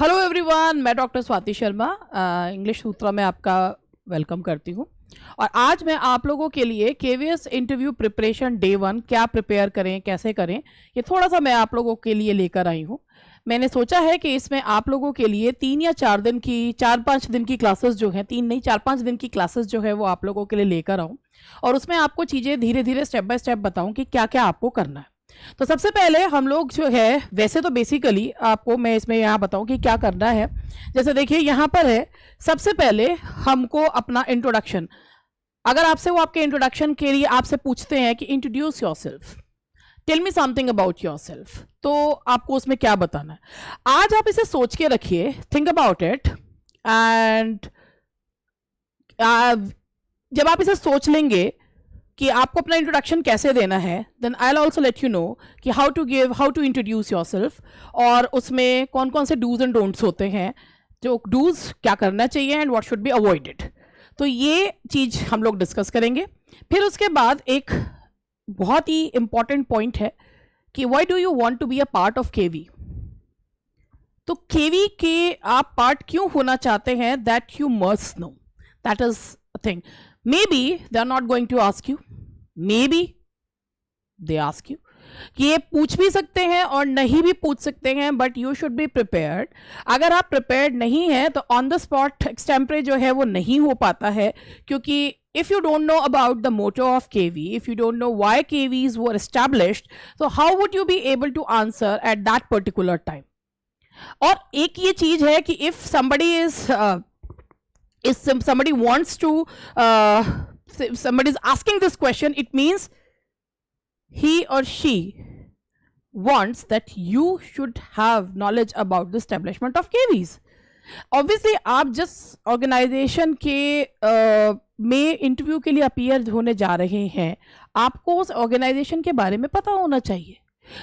Hello everyone, मैं doctor Swati Sharma English सूत्रा में आपका वेलकम करती हूँ। और आज मैं आप लोगों के लिए केवीएस इंटरव्यू प्रिपरेशन डे 1 क्या प्रिपेयर करें, कैसे करें, ये थोड़ा सा मैं आप लोगों के लिए लेकर आई हूँ। मैंने सोचा है कि इसमें आप लोगों के लिए 3 या 4 दिन की 4-5 दिन की क्लासेस जो हैं, 3 नहीं 4-5 दिन की क्लासेस जो है वो आप लोगों के लिए लेकर आऊँ और उसमें आपको चीज़ें धीरे धीरे स्टेप बाय स्टेप बताऊँ कि क्या क्या आपको करना है। तो सबसे पहले हम लोग जो है, वैसे तो बेसिकली आपको मैं इसमें यहाँ बताऊँ कि क्या करना है। जैसे देखिए यहाँ पर है, सबसे पहले हमको अपना इंट्रोडक्शन, अगर आपसे वो आपके इंट्रोडक्शन के लिए आपसे पूछते हैं कि introduce yourself, tell me something about yourself, तो आपको उसमें क्या बताना है। आज आप इसे सोच के रखिए, थिंक अबाउट इट, एंड जब आप इसे सोच लेंगे कि आपको अपना इंट्रोडक्शन कैसे देना है, then I will also let you know कि हाउ टू इंट्रोड्यूस योरसेल्फ, और उसमें कौन कौन से डूज एंड डोंट्स होते हैं, जो डूज क्या करना चाहिए and what should be avoided. तो ये चीज़ हम लोग डिस्कस करेंगे। फिर उसके बाद एक बहुत ही इंपॉर्टेंट पॉइंट है कि why do you want to be a part of KV. तो केवी के आप पार्ट क्यों होना चाहते हैं, that you must know, that is a thing. Maybe they are not going to ask you, maybe they ask you, कि ये पूछ भी सकते हैं और नहीं भी पूछ सकते हैं, but you should be prepared. अगर आप प्रिपेयर्ड नहीं हैं तो ऑन द स्पॉट एक्सटेम्परे जो है वो नहीं हो पाता है, क्योंकि if you don't know about the motto of KV, if you don't know why KVs were established, तो how would you be able to answer at that particular time. और एक ये चीज़ है कि if somebody is if somebody wants to somebody is asking this question, it means he or she wants that you should have knowledge about the establishment of KVs. Obviously आप जिस organization के में इंटरव्यू के लिए appear होने जा रहे हैं, आपको उस ऑर्गेनाइजेशन के बारे में पता होना चाहिए।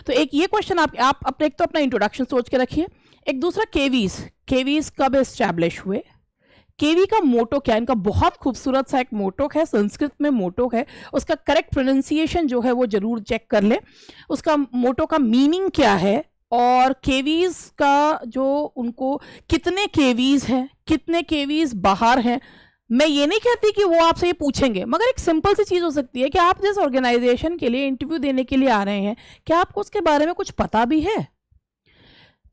तो एक ये क्वेश्चन आप अपने एक तो अपना इंट्रोडक्शन सोच के रखिए। एक दूसरा केवीज कब एस्टैब्लिश हुए, केवी का मोटो क्या है। इनका बहुत खूबसूरत सा एक मोटो है, संस्कृत में मोटो है, उसका करेक्ट प्रोनाउंसिएशन जो है वो जरूर चेक कर ले। उसका मोटो का मीनिंग क्या है, और केवीज का जो उनको कितने केवीज हैं, कितने केवीज बाहर हैं। मैं ये नहीं कहती कि वो आपसे ये पूछेंगे, मगर एक सिंपल सी चीज़ हो सकती है कि आप जिस ऑर्गेनाइजेशन के लिए इंटरव्यू देने के लिए आ रहे हैं, क्या आपको उसके बारे में कुछ पता भी है।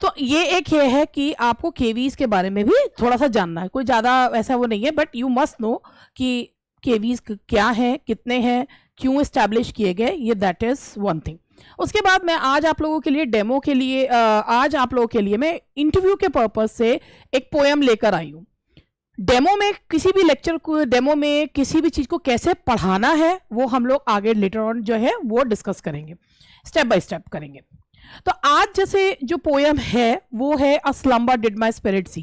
तो ये एक ये है कि आपको केवीज के बारे में भी थोड़ा सा जानना है, कोई ज़्यादा ऐसा वो नहीं है, बट यू मस्ट नो कि केवीज क्या हैं, कितने हैं, क्यों इस्टेब्लिश किए गए, ये दैट इज़ वन थिंग। उसके बाद मैं आज आप लोगों के लिए डेमो के लिए आज आप लोगों के लिए मैं इंटरव्यू के पर्पज़ से एक पोएम लेकर आई हूँ। डेमो में किसी भी लेक्चर को, डेमो में किसी भी चीज़ को कैसे पढ़ाना है, वो हम लोग आगे लेटर ऑन जो है वो डिस्कस करेंगे, स्टेप बाय स्टेप करेंगे। तो आज जैसे जो पोयम है वो है अ स्लम्बर डिड माई स्पिरिट सी।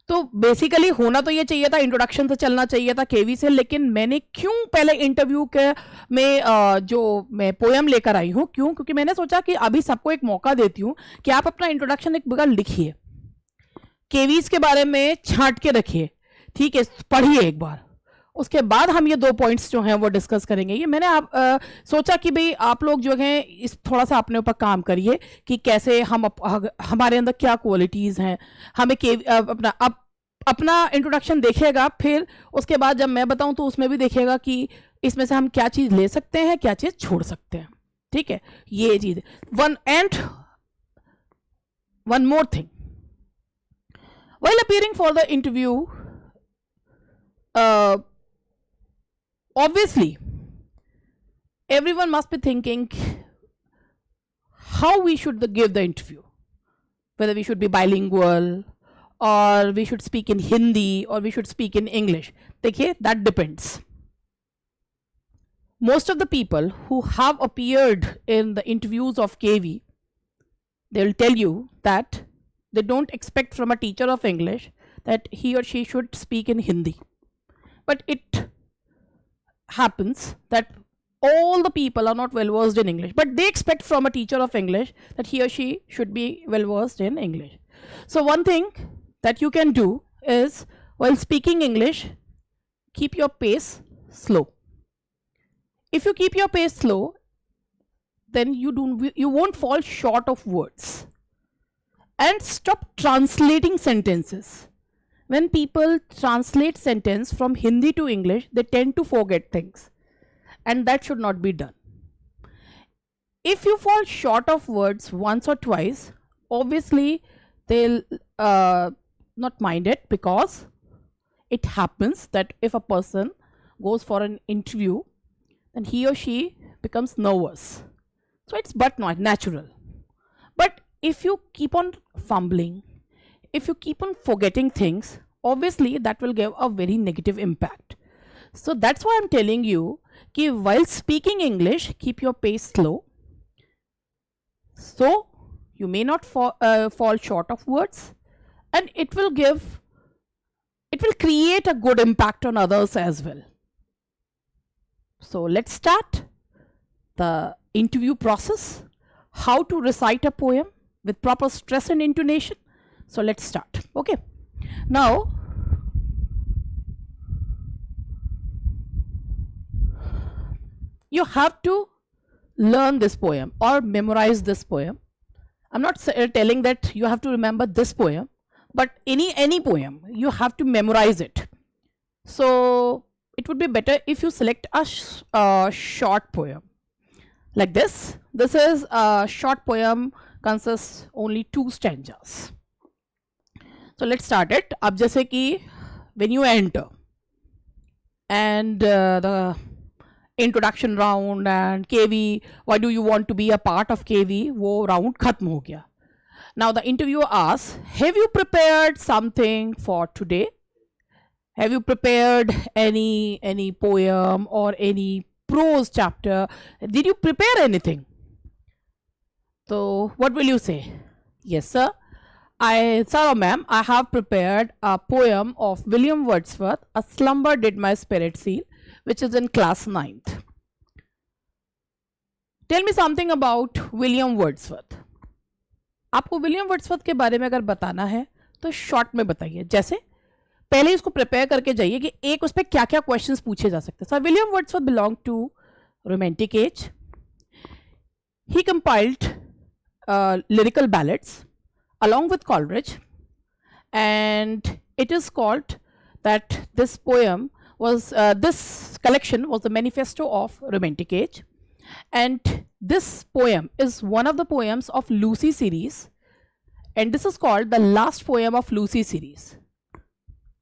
तो बेसिकली होना तो ये चाहिए था, इंट्रोडक्शन से चलना चाहिए था केवी से, लेकिन मैंने क्यों पहले इंटरव्यू के में जो मैं पोयम लेकर आई हूँ, क्योंकि मैंने सोचा कि अभी सबको एक मौका देती हूँ कि आप अपना इंट्रोडक्शन एक बार लिखिए, केवीज के बारे में छांट के रखिए, ठीक है, पढ़िए एक बार। उसके बाद हम ये 2 पॉइंट्स जो हैं वो डिस्कस करेंगे। ये मैंने सोचा कि भाई आप लोग जो हैं इस थोड़ा सा अपने ऊपर काम करिए कि कैसे हम हमारे अंदर क्या क्वालिटीज़ हैं। हमें अपना इंट्रोडक्शन देखिएगा, फिर उसके बाद जब मैं बताऊं तो उसमें भी देखिएगा कि इसमें से हम क्या चीज़ ले सकते हैं, क्या चीज़ छोड़ सकते हैं, ठीक है। ये चीज़ one more thing, while appearing for the interview, obviously everyone must be thinking how we should give the interview, whether we should be bilingual or we should speak in Hindi or we should speak in English. देखिए, that depends. Most of the people who have appeared in the interviews of KV, they will tell you that they don't expect from a teacher of English that he or she should speak in Hindi. But it happens that all the people are not well versed in English, but they expect from a teacher of English that he or she should be well versed in English. So one thing that you can do is, while speaking English, keep your pace slow. If you keep your pace slow, then you won't fall short of words. and stop translating sentences. When people translate sentence from Hindi to English, they tend to forget things, and that should not be done. If you fall short of words once or twice, obviously they'll not mind it, because it happens that if a person goes for an interview, then he or she becomes nervous. So it's but not natural. But if you keep on fumbling, if you keep on forgetting things, obviously that will give a very negative impact. So that's why I'm telling you कि while speaking English, keep your pace slow, so you may not fall short of words, and it will create a good impact on others as well. So let's start the interview process, how to recite a poem with proper stress and intonation. So let's start. Okay, now you have to learn this poem or memorize this poem. I'm not telling that you have to remember this poem, but any poem you have to memorize it. So it would be better if you select a short poem like this. This is a short poem, consists only 2 stanzas. So let's start it. अब जैसे कि when you enter and the introduction round and KV, why do you want to be a part of KV, वो round खत्म हो गया. Now the interviewer asks, have you prepared something for today? Have you prepared any poem or any prose chapter? Did you prepare anything? So what will you say? Yes sir, sir or ma'am, I have prepared a poem of William Wordsworth, A Slumber Did My Spirit Seal, which is in class 9th. Tell me something about William Wordsworth. आपको William Wordsworth के बारे में अगर बताना है तो short में बताइए. जैसे पहले इसको प्रिपेयर करके जाइए कि एक उस पर क्या क्या क्वेश्चंस पूछे जा सकते हैं. Sir, William Wordsworth belong to romantic age. He compiled lyrical ballads along with Coleridge, and it is called that this poem was this collection was the manifesto of romantic age, and this poem is one of the poems of Lucy series, and this is called the last poem of Lucy series.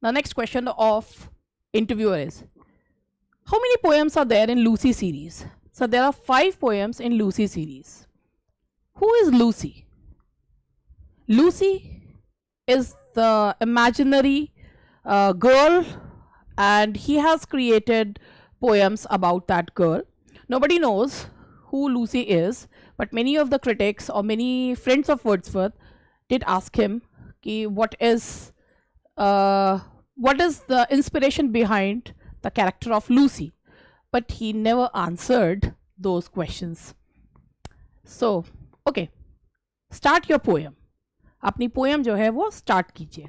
The next question of interviewer is, how many poems are there in Lucy series? So there are 5 poems in Lucy series. Who is Lucy? Lucy is the imaginary girl, and he has created poems about that girl. Nobody knows who Lucy is, but many of the critics or many friends of Wordsworth did ask him ki what is the inspiration behind the character of Lucy, but he never answered those questions. So okay, start your poem. अपनी poem जो है वो start कीजिए.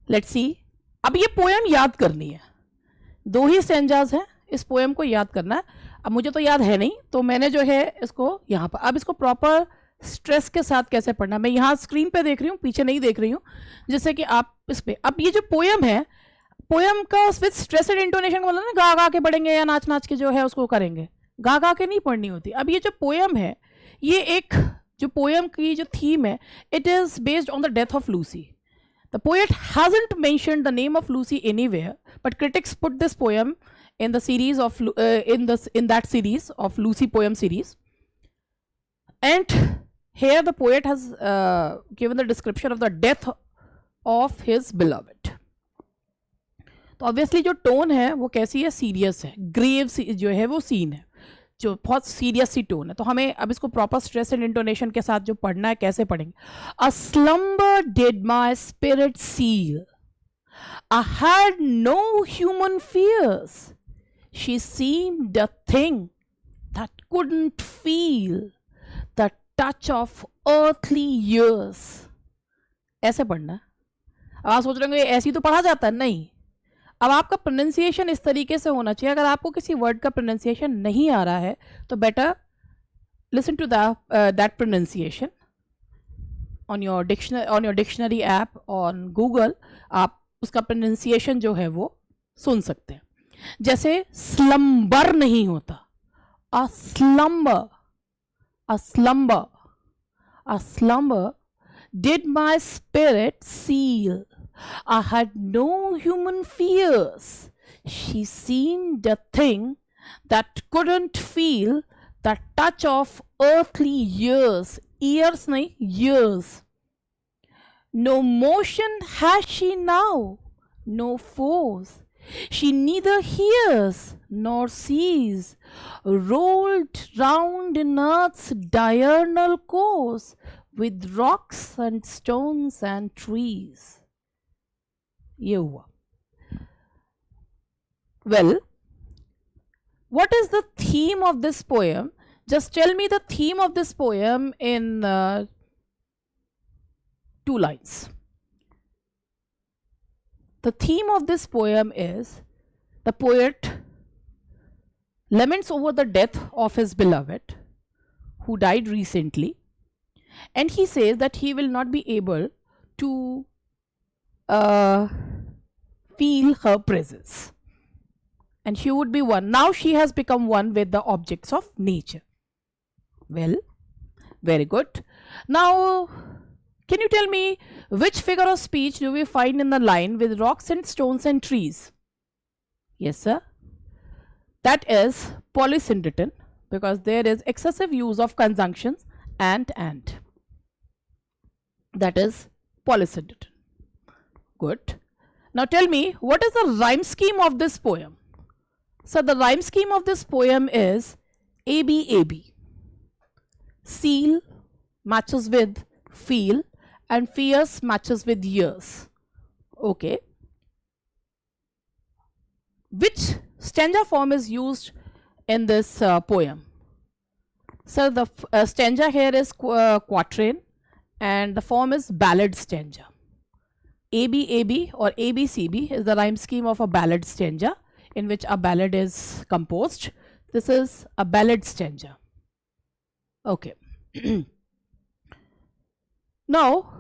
Let's see. अब ये poem याद करनी है. 2 ही स्टैंजास हैं, इस पोएम को याद करना है. अब मुझे तो याद है नहीं, तो मैंने जो है इसको यहाँ पर, अब इसको प्रॉपर स्ट्रेस के साथ कैसे पढ़ना, मैं यहाँ स्क्रीन पे देख रही हूँ, पीछे नहीं देख रही हूँ, जिससे कि आप इस पे, अब ये जो पोएम है, पोएम का विद स्ट्रेस एंड इंटोनेशन का मतलब ना गा गा के पढ़ेंगे या नाच नाच के जो है उसको करेंगे. गा गा के नहीं पढ़नी होती. अब ये जो पोएम है, ये एक जो पोएम की जो थीम है, it is based on the death of Lucy. The poet hasn't mentioned the name of Lucy anywhere, but critics put this poem in the series of in that series of Lucy poem series, and here the poet has given the description of the death of his beloved. तो obviously जो tone है वो कैसी है, serious है, grave जो है वो सीन है, जो बहुत सीरियस सी टोन है. तो हमें अब इसको प्रॉपर स्ट्रेस एंड इंटोनेशन के साथ जो पढ़ना है, कैसे पढ़ेंगे. A slumber did my spirit seal, I had no human fears, she seemed a thing that couldn't feel the touch of earthly years. ऐसे पढ़ना है. अब आप सोच रहे होंगे ऐसे ही तो पढ़ा जाता है. नहीं, अब आपका प्रोनाउंसिएशन इस तरीके से होना चाहिए. अगर आपको किसी वर्ड का प्रोनाउंसिएशन नहीं आ रहा है तो better listen to that pronunciation. on your dictionary app on Google, आप उसका pronunciation जो है वो सुन सकते हैं. जैसे slumber नहीं होता, a slumber, a slumber, a slumber. Did my spirit seal? I had no human fears. She seemed a thing that couldn't feel the touch of earthly years. Years nahi, years. No motion has she now, no foes. She neither hears nor sees, rolled round in earth's diurnal course with rocks and stones and trees. ये हुआ. Well, what is the theme of this poem? Just tell me the theme of this poem in 2 lines. The theme of this poem is the poet laments over the death of his beloved who died recently, and he says that he will not be able to feel her presence, and she would be one. Now she has become one with the objects of nature. Well, very good. Now, can you tell me which figure of speech do we find in the line with rocks and stones and trees? Yes, sir. That is polysyndeton, because there is excessive use of conjunctions and. That is polysyndeton. Good. Now tell me, what is the rhyme scheme of this poem? So the rhyme scheme of this poem is ABAB. Seal matches with feel, and fierce matches with years. Okay. Which stanza form is used in this poem? So the stanza here is quatrain, and the form is ballad stanza. ABAB or ABCB is the rhyme scheme of a ballad stanza in which a ballad is composed. This is a ballad stanza. Okay. Now,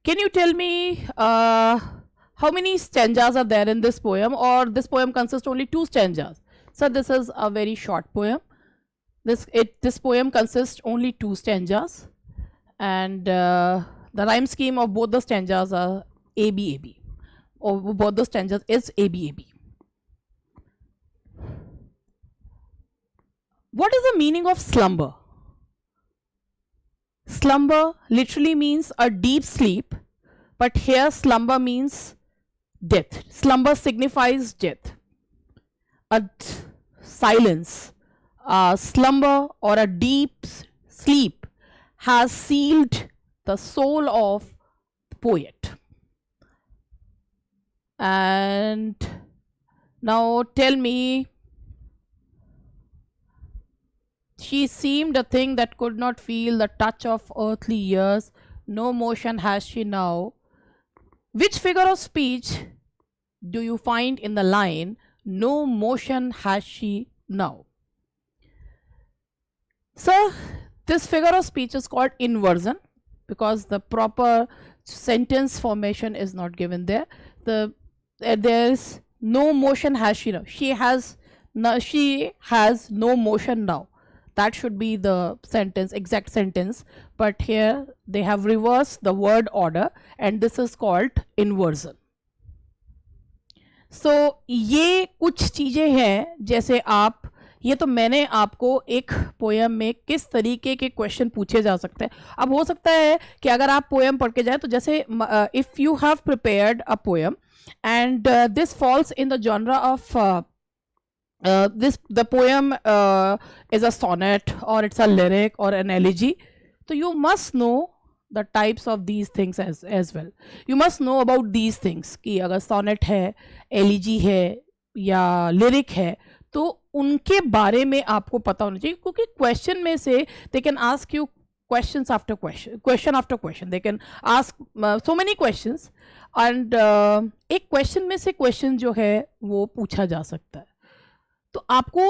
can you tell me how many stanzas are there in this poem, or this poem consists only 2 stanzas? So this is a very short poem. This poem consists only 2 stanzas, and the rhyme scheme of both the stanzas are ABAB, or both the stanzas is ABAB. What is the meaning of slumber? Slumber literally means a deep sleep, but here slumber means death. Slumber signifies death. A silence, a slumber or a deep sleep has sealed the soul of the poet. And now tell me, she seemed a thing that could not feel the touch of earthly years. No motion has she now. Which figure of speech do you find in the line, no motion has she now? So, this figure of speech is called inversion, because the proper sentence formation is not given there. There is no motion has she now. She has no motion now. That should be the sentence, exact sentence, but here they have reversed the word order, and this is called inversion. So ये कुछ चीजें हैं, जैसे आप, ये तो मैंने आपको एक पोएम में किस तरीके के क्वेश्चन पूछे जा सकते हैं. अब हो सकता है कि अगर आप पोएम पढ़ के जाए, तो जैसे if you have prepared a poem and this falls in the genre of the poem is a sonnet, or it's a lyric or an elegy, so you must know the types of these things as well. You must know about these things कि अगर sonnet है, elegy है या lyric है, तो उनके बारे में आपको पता होना चाहिए, क्योंकि question में से they can ask you questions after question after question. They can ask so many questions, and एक question में से question जो है वो पूछा जा सकता है. तो आपको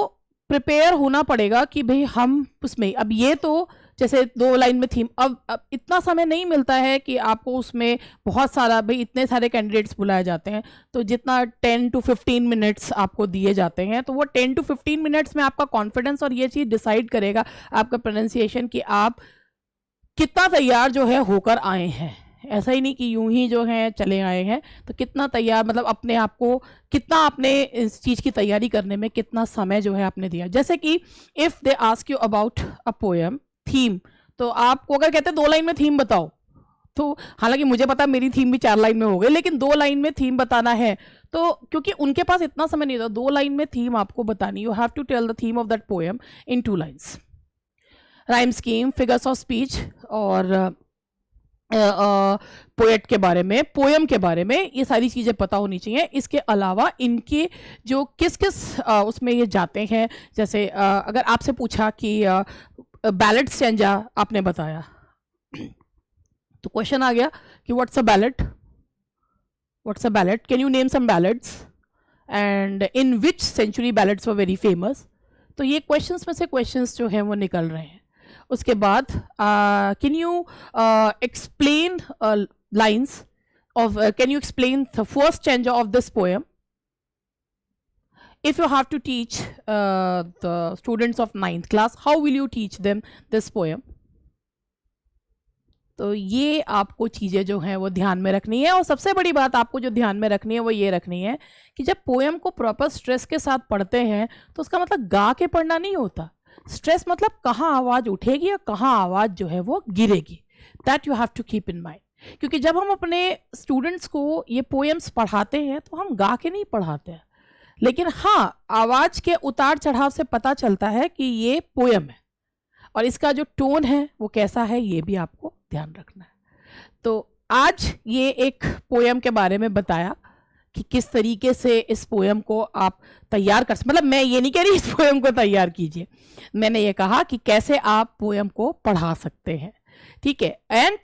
प्रिपेयर होना पड़ेगा कि भाई हम उसमें, अब ये तो जैसे 2 लाइन में थीम, अब इतना समय नहीं मिलता है कि आपको उसमें बहुत सारा, भाई इतने सारे कैंडिडेट्स बुलाए जाते हैं, तो जितना 10 to 15 मिनट्स आपको दिए जाते हैं, तो वो 10 to 15 मिनट्स में आपका कॉन्फिडेंस और ये चीज़ डिसाइड करेगा आपका प्रोनाउंसिएशन कि आप कितना तैयार जो है होकर आए हैं। ऐसा ही नहीं कि यूं ही जो है चले आए हैं, तो कितना तैयार, मतलब अपने आप को कितना आपने इस चीज़ की तैयारी करने में कितना समय जो है आपने दिया। जैसे कि if they ask you about a poem theme, तो आपको अगर कहते हैं 2 लाइन में थीम बताओ, तो हालांकि मुझे पता मेरी थीम भी 4 लाइन में हो गई, लेकिन 2 लाइन में थीम बताना है, तो क्योंकि उनके पास इतना समय नहीं था, 2 लाइन में थीम आपको बतानी, you have to tell the theme of that poem in 2 lines. Rhyme scheme, figures of speech और पोएट के बारे में, पोएम के बारे में, ये सारी चीज़ें पता होनी चाहिए। इसके अलावा इनके जो किस किस उसमें ये जाते हैं, जैसे अगर आपसे पूछा कि बैलेट स्टैंजा आपने बताया, तो क्वेश्चन आ गया कि what's a ballad, what's a ballad, can you name some ballads and in which century ballads were very famous. तो ये क्वेश्चंस में से क्वेश्चंस जो हैं वो निकल रहे हैं। उसके बाद can you explain lines of, can you explain the first stanza of this poem. If you have to teach the students of 9th class, how will you teach them this poem? तो ये आपको चीज़ें जो हैं वो ध्यान में रखनी है। और सबसे बड़ी बात आपको जो ध्यान में रखनी है वो ये रखनी है कि जब पोएम को प्रॉपर स्ट्रेस के साथ पढ़ते हैं, तो उसका मतलब गा के पढ़ना नहीं होता। स्ट्रेस मतलब कहाँ आवाज़ उठेगी और कहाँ आवाज़ जो है वो गिरेगी, that you have to keep in mind. क्योंकि जब हम अपने स्टूडेंट्स को ये पोएम्स पढ़ाते हैं तो हम गा के नहीं पढ़ाते हैं, लेकिन हाँ, आवाज़ के उतार चढ़ाव से पता चलता है कि ये पोएम है, और इसका जो टोन है वो कैसा है, ये भी आपको ध्यान रखना है। तो आज ये एक पोएम के बारे में बताया कि किस तरीके से इस पोएम को आप तैयार कर, मतलब मैं ये नहीं कह रही इस पोएम को तैयार कीजिए, मैंने ये कहा कि कैसे आप पोएम को पढ़ा सकते हैं, ठीक है। एंड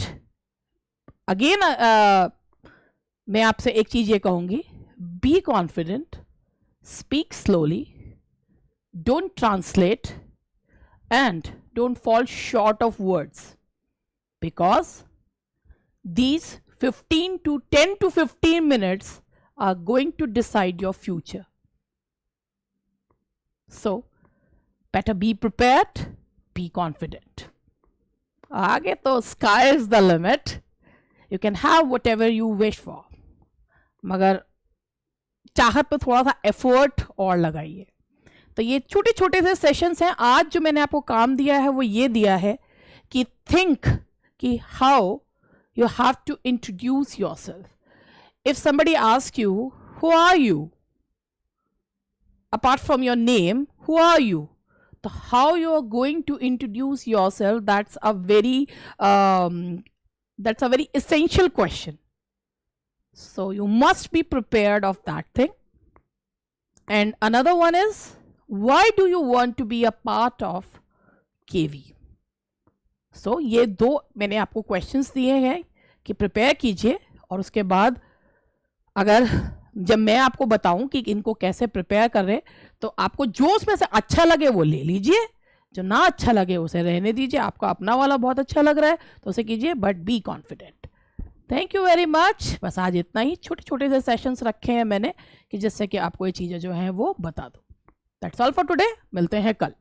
अगेन मैं आपसे एक चीज़ ये कहूँगी, be confident, speak slowly, don't translate, and don't fall short of words, because these 10 to 15 minutes are going to decide your future. So better be prepared, be confident. आगे तो sky is the limit, you can have whatever you wish for, मगर चाहत पे थोड़ा सा effort और लगाइए। तो ये छोटे छोटे से सेशंस हैं। आज जो मैंने आपको काम दिया है वो ये दिया है कि थिंक कि how you have to introduce yourself. If somebody ask you who are you, apart from your name, who are you, तो how you are going to introduce yourself, that's a very essential question. So you must be prepared of that thing. And another one is, why do you want to be a part of KV? So ये 2 मैंने आपको questions दिए हैं कि prepare कीजिए, और उसके बाद अगर जब मैं आपको बताऊं कि इनको कैसे prepare कर रहे, तो आपको जो उसमें से अच्छा लगे वो ले लीजिए, जो ना अच्छा लगे उसे रहने दीजिए। आपको अपना वाला बहुत अच्छा लग रहा है तो उसे कीजिए, but be confident. Thank you very much. बस आज इतना ही, छोटे छोटे से सेशंस रखे हैं मैंने कि जिससे कि आपको ये चीज़ें जो हैं वो बता दूँ। दैट्स ऑल फॉर टुडे, मिलते हैं कल।